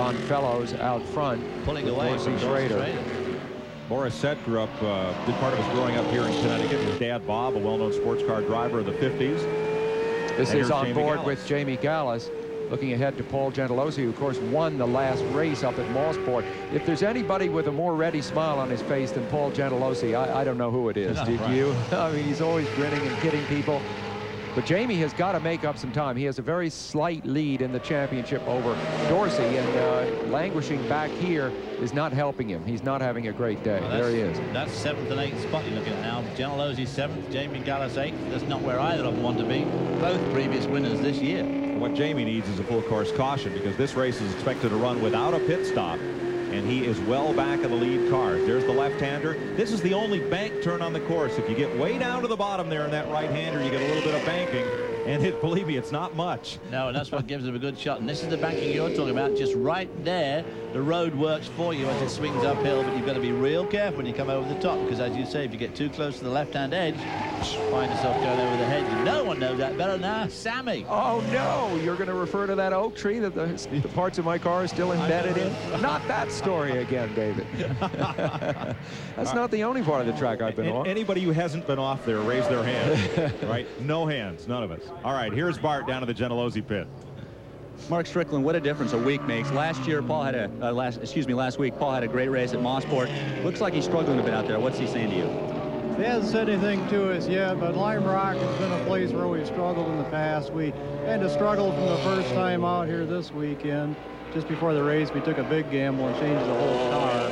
Ron Fellows out front. Pulling away from Schrader. Boris Sett grew up, did part of his growing up here in Connecticut. His dad, Bob, a well-known sports car driver of the 50s. This is on board with Jamie Gallus, looking ahead to Paul Gentilozzi, who, of course, won the last race up at Mosport. If there's anybody with a more ready smile on his face than Paul Gentilozzi, I don't know who it is. Did you? I mean, he's always grinning and kidding people. But Jamie has got to make up some time. He has a very slight lead in the championship over Dorsey, and languishing back here is not helping him. He's not having a great day. Well, there he is. That's 7th and 8th spot you're looking at now. Gentilozzi 7th, Jamie Gallus 8th. That's not where either of them want to be. Both previous winners this year. What Jamie needs is a full course caution, because this race is expected to run without a pit stop, and he is well back of the lead cars. There's the left-hander. This is the only bank turn on the course. If you get way down to the bottom there in that right-hander, you get a little bit of banking, and believe me, it's not much. No, and that's what gives him a good shot. And this is the banking you're talking about. Just right there, the road works for you as it swings uphill, but you've got to be real careful when you come over the top, because as you say, if you get too close to the left-hand edge, find yourself going over the hedge. And no one knows that better than Sammy. Oh, no, you're going to refer to that oak tree that the parts of my car are still embedded in? Not that story again, David. That's not the only part of the track I've been on. Anybody who hasn't been off there, raise their hand. Right? No hands, none of us. All right, here's Bart down to the Gentilozzi pit. Mark Strickland, what a difference a week makes. Last year, Paul had a last week, Paul had a great race at Mosport. Looks like he's struggling a bit out there. What's he saying to you? He hasn't said anything to us yet, but Lime Rock has been a place where we've struggled in the past. We had to struggle from the first time out here this weekend. Just before the race, we took a big gamble and changed the whole car.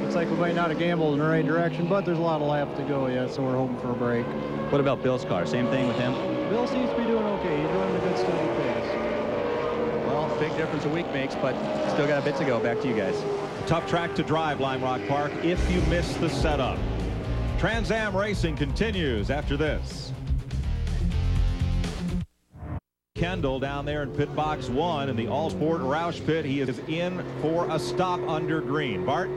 Looks like we might not have gambled in the right direction, but there's a lot of laps to go yet, so we're hoping for a break. What about Bill's car? Same thing with him? Bill seems to be doing okay. He's running a good steady pace. Well, big difference a week makes, but still got a bit to go. Back to you guys. Tough track to drive, Lime Rock Park, if you miss the setup. Trans Am racing continues after this. Kendall down there in pit box 1 in the All-Sport Roush pit. He is in for a stop under green. Bart?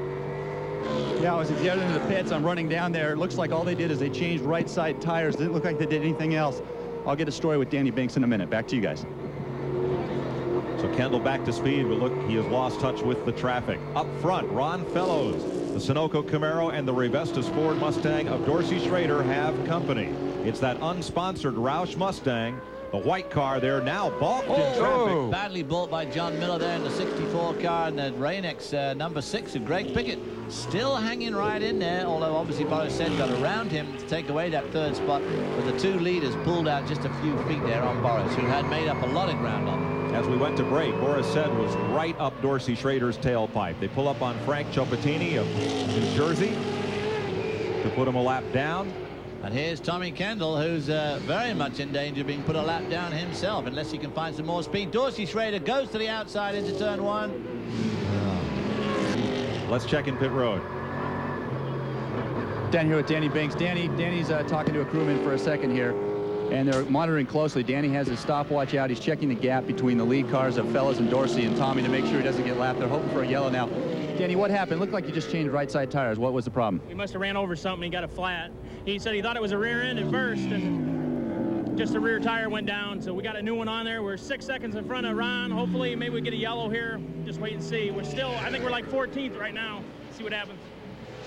Yeah, I was at the other end of the pits. I'm running down there. It looks like all they did is they changed right side tires. It didn't look like they did anything else. I'll get a story with Danny Binks in a minute. Back to you guys. So Kendall back to speed, but look, he has lost touch with the traffic. Up front, Ron Fellows, the Sunoco Camaro and the Revestas Ford Mustang of Dorsey Schrader have company. It's that unsponsored Roush Mustang. The white car there now balked in traffic. Badly balked by John Miller there in the 64 car, and the Rain-X number 6 of Greg Pickett still hanging right in there, although obviously Boris Said got around him to take away that 3rd spot, but the 2 leaders pulled out just a few feet there on Boris, who had made up a lot of ground on him. As we went to break, Boris Said was right up Dorsey Schrader's tailpipe. They pull up on Frank Ciopatini of New Jersey to put him a lap down. And here's Tommy Kendall, who's very much in danger of being put a lap down himself, unless he can find some more speed. Dorsey Schrader goes to the outside into turn 1. Let's check in pit road. Down here with Danny Binks. Danny's talking to a crewman for a second here, and they're monitoring closely. Danny has his stopwatch out. He's checking the gap between the lead cars of Fellows and Dorsey and Tommy to make sure he doesn't get lapped. They're hoping for a yellow now. Danny, what happened? Looked like you just changed right side tires. What was the problem? We must have ran over something. He got a flat. He said he thought it was a rear end at first, and just the rear tire went down. So we got a new one on there. We're 6 seconds in front of Ron. Hopefully, maybe we get a yellow here. Just wait and see. We're still, I think we're like 14th right now. See what happens.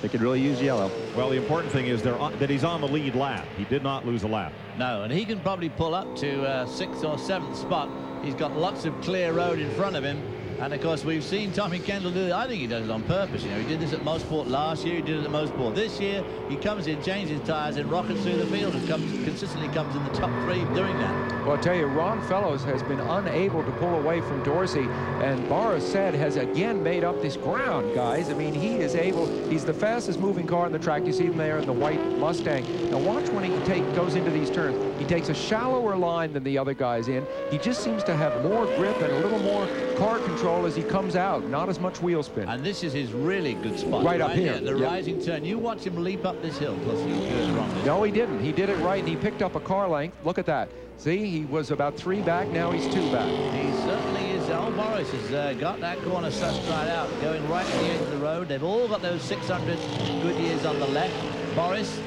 They could really use yellow. Well, the important thing is that he's on the lead lap. He did not lose a lap. No, and he can probably pull up to 6th or 7th spot. He's got lots of clear road in front of him. And of course, we've seen Tommy Kendall do it. I think he does it on purpose. You know, he did this at Mosport last year. He did it at Mosport this year. He comes in, changes tires, and rockets through the field, and consistently comes in the top 3 doing that. Well, I'll tell you, Ron Fellows has been unable to pull away from Dorsey, and Boris Said has again made up this ground, guys. I mean, he is able. He's the fastest moving car on the track. You see him there in the white Mustang. Now watch when he goes into these turns. He takes a shallower line than the other guys in. He just seems to have more grip and a little more car control as he comes out, not as much wheel spin. And this is his really good spot. Right up here. The rising turn. You watch him leap up this hill. Plus he'll do it wrong. No, he didn't. He did it right, and he picked up a car length. Look at that. See, he was about 3 back. Now he's 2 back. He certainly is. Old Boris has got that corner sussed right out, going right to the edge of the road. They've all got those 600 Goodyears on the left. Boris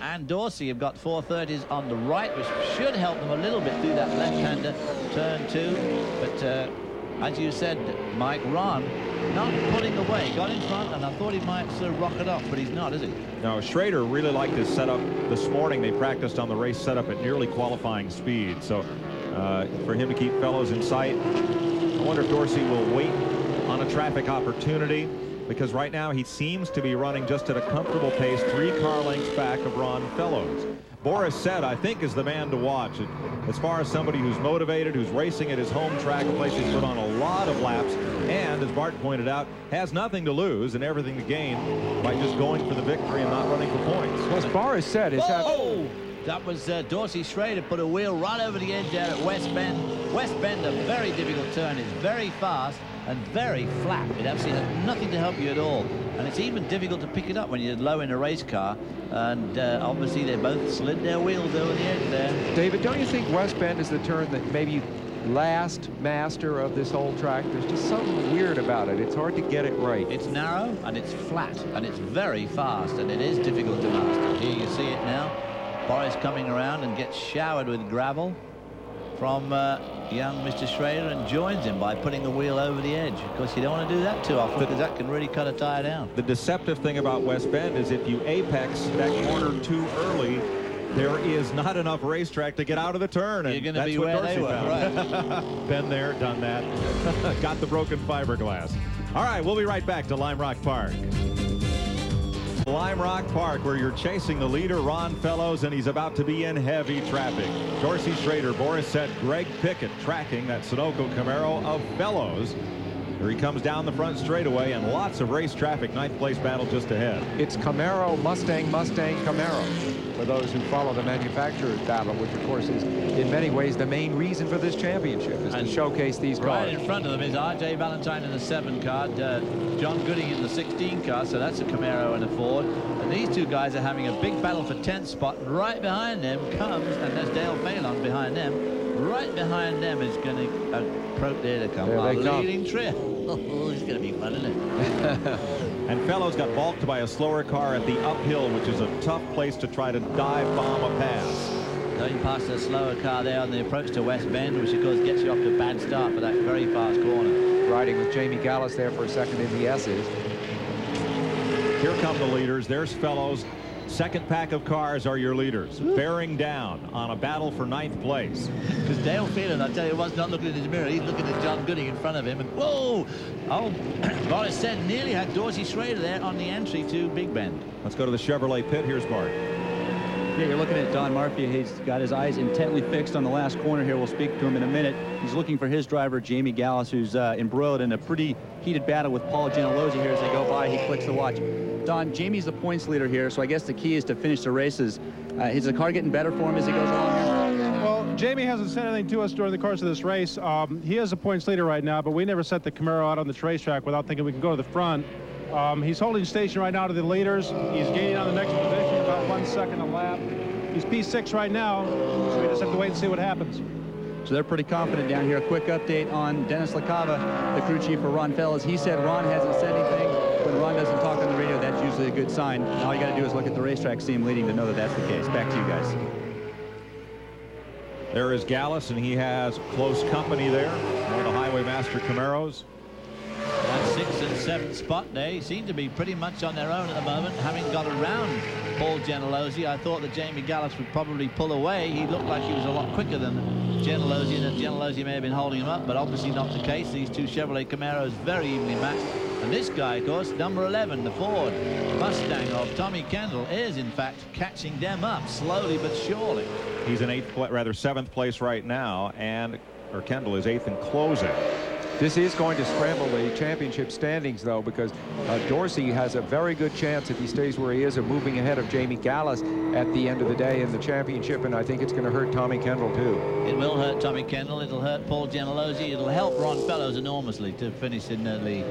and Dorsey have got 430s on the right, which should help them a little bit through that left-hander turn 2. But as you said, Mike, Ron not pulling away. Got in front, and I thought he might sort of rock it off, but he's not, is he? No, Schrader really liked his setup this morning. They practiced on the race setup at nearly qualifying speed. So for him to keep Fellows in sight, I wonder if Dorsey will wait on a traffic opportunity, because right now he seems to be running just at a comfortable pace, 3 car lengths back of Ron Fellows. Boris Said, I think, is the man to watch. As far as somebody who's motivated, who's racing at his home track, a place he's put on a lot of laps, and as Bart pointed out, has nothing to lose and everything to gain by just going for the victory and not running for points. Well, as Boris said, is that was Dorsey Schrader put a wheel right over the edge there at West Bend. West Bend, a very difficult turn. It's very fast and very flat. It absolutely has nothing to help you at all. And it's even difficult to pick it up when you're low in a race car. And obviously they both slid their wheels over the edge there. David, don't you think West Bend is the turn that maybe last master of this whole track? There's just something weird about it. It's hard to get it right. It's narrow and it's flat and it's very fast, and it is difficult to master. Here you see it now. Boris coming around and gets showered with gravel from young Mr. Schrader, and joins him by putting the wheel over the edge. Of course, you don't want to do that too often, because that can really cut a tire down. The deceptive thing about West Bend is if you apex that corner too early, there is not enough racetrack to get out of the turn. You're going to be where they were, right? Been there, done that. Got the broken fiberglass. All right, we'll be right back to Lime Rock Park. Lime Rock Park, where you're chasing the leader, Ron Fellows, and he's about to be in heavy traffic. Dorsey Schrader, Boris Said, Greg Pickett tracking that Sunoco Camaro of Fellows. Here he comes down the front straightaway, and lots of race traffic. 9th place battle just ahead. It's Camaro, Mustang, Mustang, Camaro. For those who follow the manufacturer's battle, which of course is in many ways the main reason for this championship, is to showcase these cars. Right in front of them is R.J. Valentine in the 7 car, John Gooding in the 16 car, so that's a Camaro and a Ford. And these two guys are having a big battle for 10th spot. Right behind them comes, and there's Dale Phelan behind them. Right behind them is going to approach there to come. There they come. Leading trip. Oh, it's going to be fun, isn't it? And Fellows got balked by a slower car at the uphill, which is a tough place to try to dive bomb a pass. Going past a slower car there on the approach to West Bend, which of course gets you off to a bad start for that very fast corner. Riding with Jamie Gallus there for a second in the S's. Here come the leaders. There's Fellows. Second pack of cars are your leaders, bearing down on a battle for 9th place. Because Dale Phelan, I tell you, was not looking in his mirror. He's looking at John Gooding in front of him. And whoa! Oh, Boris Said nearly had Dorsey Schrader there on the entry to Big Bend. Let's go to the Chevrolet pit. Here's Bart. Yeah, you're looking at Don Murphy. He's got his eyes intently fixed on the last corner here. We'll speak to him in a minute. He's looking for his driver, Jamie Gallus, who's embroiled in a pretty heated battle with Paul Gentilozzi here as they go by. He clicks the watch. Don, Jamie's the points leader here, so I guess the key is to finish the races. Is the car getting better for him as he goes along here? Well, Jamie hasn't said anything to us during the course of this race. He is a points leader right now, but we never set the Camaro out on the racetrack without thinking we can go to the front. He's holding station right now to the leaders. He's gaining on the next position, about 1 second a lap. He's P6 right now, so we just have to wait and see what happens. So they're pretty confident down here. A quick update on Dennis LaCava, the crew chief for Ron Fellows. He said Ron hasn't said anything. When Ron doesn't talk on the radio, that's usually a good sign. And all you got to do is look at the racetrack, see him leading to know that that's the case. Back to you guys. There is Gallus, and he has close company there. One of the Highway Master Camaros. That 6th and 7th spot, they seem to be pretty much on their own at the moment, having got around Paul Gentilozzi. I thought that Jamie Gallus would probably pull away. He looked like he was a lot quicker than Gentilozzi, and that Gentilozzi may have been holding him up, but obviously not the case. These two Chevrolet Camaros very evenly matched. And this guy, of course, number 11, the Ford Mustang of Tommy Kendall, is in fact catching them up slowly but surely. He's in 7th place right now, and Kendall is 8th in closing. This is going to scramble the championship standings, though, because Dorsey has a very good chance, if he stays where he is, of moving ahead of Jamie Gallus at the end of the day in the championship, and I think it's going to hurt Tommy Kendall, too. It will hurt Tommy Kendall. It'll hurt Paul Gentilozzi. It'll help Ron Fellows enormously to finish in the lead.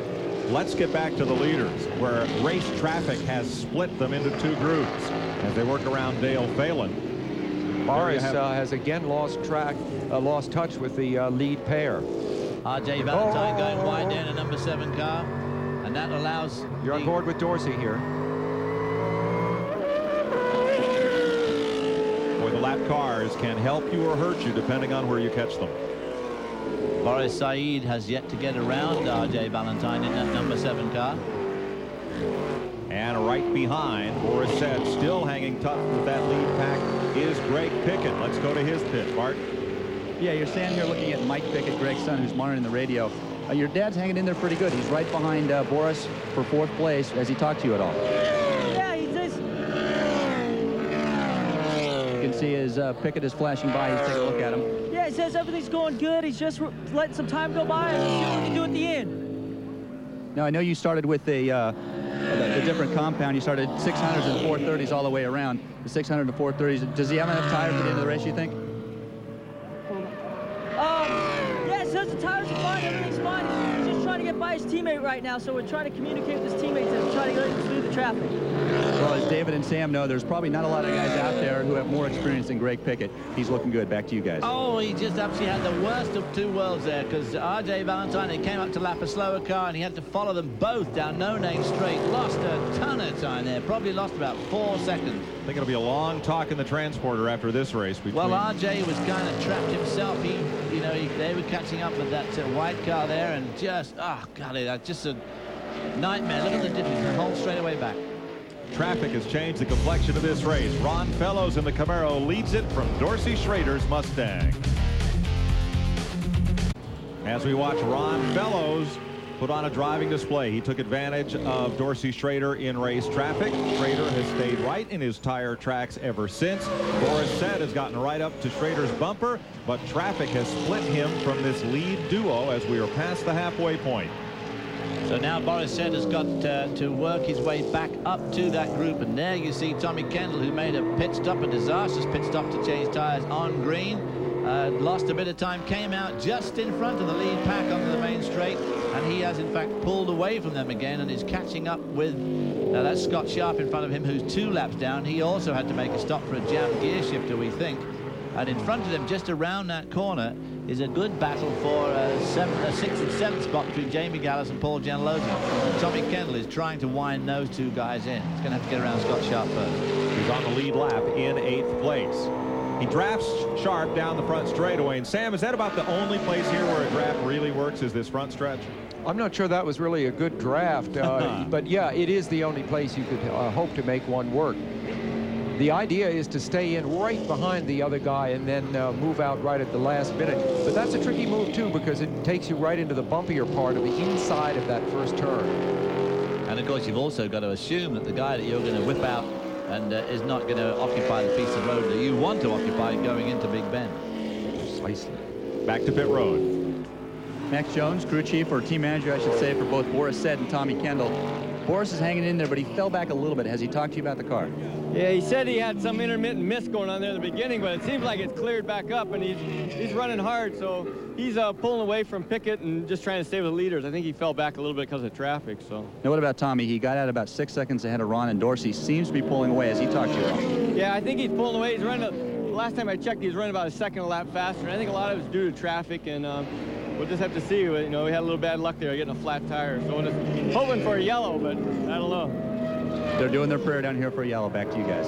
Let's get back to the leaders, where race traffic has split them into 2 groups as they work around Dale Phelan. Boris has again lost touch with the lead pair. R.J. Valentine going wide there in a number 7 car, and that allows... You're on board with Dorsey here. Boy, the lap cars can help you or hurt you depending on where you catch them. Boris Said has yet to get around R.J. Valentine in that number 7 car. And right behind, Boris said, still hanging tough with that lead pack is Greg Pickett. Let's go to his pit, Bart. Yeah, you're standing here looking at Mike Pickett, Greg's son, who's monitoring the radio. Your dad's hanging in there pretty good. He's right behind Boris for 4th place. Has he talked to you at all? Yeah, he just... You can see as Pickett is flashing by. He's taking a look at him. Yeah, he says everything's going good. He's just letting some time go by and we'll see what we can do at the end. Now, I know you started with the different compound. You started 600s and 430s all the way around. The 600 and 430s. Does he have enough tires at the end of the race, you think? Yeah, it says the tires are fine. Everything's fine. He's just trying to get by his teammate right now, so we're trying to communicate with his teammates and try to get him through the traffic. Well, as David and Sam know, there's probably not a lot of guys out there who have more experience than Greg Pickett. He's looking good. Back to you guys. Oh, he just absolutely had the worst of 2 worlds there, because R.J. Valentine, he came up to lap a slower car and he had to follow them both down no-name straight. Lost a ton of time there. Probably lost about 4 seconds. I think it'll be a long talk in the transporter after this race. Well, R.J. was kind of trapped himself. They were catching up with that white car there, and just, oh, God, just a nightmare. Look at the difference, the whole straightaway back. Traffic has changed the complexion of this race. Ron Fellows in the Camaro leads it from Dorsey Schrader's Mustang. As we watch Ron Fellows put on a driving display, he took advantage of Dorsey Schrader in race traffic. Schrader has stayed right in his tire tracks ever since. Boris Said has gotten right up to Schrader's bumper, but traffic has split him from this lead duo as we are past the halfway point. So now Boris Said has got to work his way back up to that group, and there you see Tommy Kendall, who made a pit stop, a disastrous pit stop to change tires on green. Lost a bit of time, came out just in front of the lead pack onto the main straight, and he has in fact pulled away from them again and is catching up with that's Scott Sharp in front of him, who's 2 laps down. He also had to make a stop for a jammed gear shifter, we think. And in front of them, just around that corner, is a good battle for a 6th and 7th spot between Jamie Gallas and Paul Gianalotti. Tommy Kendall is trying to wind those 2 guys in. He's going to have to get around Scott Sharp first. He's on the lead lap in 8th place. He drafts Sharp down the front straightaway. And Sam, is that about the only place here where a draft really works, is this front stretch? I'm not sure that was really a good draft, but yeah, it is the only place you could hope to make one work. The idea is to stay in right behind the other guy and then move out right at the last minute. But that's a tricky move, too, because it takes you right into the bumpier part of the inside of that first turn. And, of course, you've also got to assume that the guy that you're going to whip out and is not going to occupy the piece of road that you want to occupy going into Big Bend. Precisely. Back to pit road. Max Jones, crew chief, or team manager, I should say, for both Boris Said and Tommy Kendall. Boris is hanging in there, but he fell back a little bit. Has he talked to you about the car? Yeah, he said he had some intermittent mist going on there in the beginning, but it seems like it's cleared back up, and he's running hard, so he's pulling away from Pickett and just trying to stay with the leaders. I think he fell back a little bit because of traffic. So. Now, what about Tommy? He got out about 6 seconds ahead of Ron and Dorsey. Seems to be pulling away. Has he talked to you at all? Yeah, I think he's pulling away. He's running. Last time I checked, he was running about a second a lap faster. And I think a lot of it's due to traffic, and we'll just have to see. You know, we had a little bad luck there, getting a flat tire. So we're just hoping for a yellow, but I don't know. They're doing their prayer down here for a yellow. Back to you guys.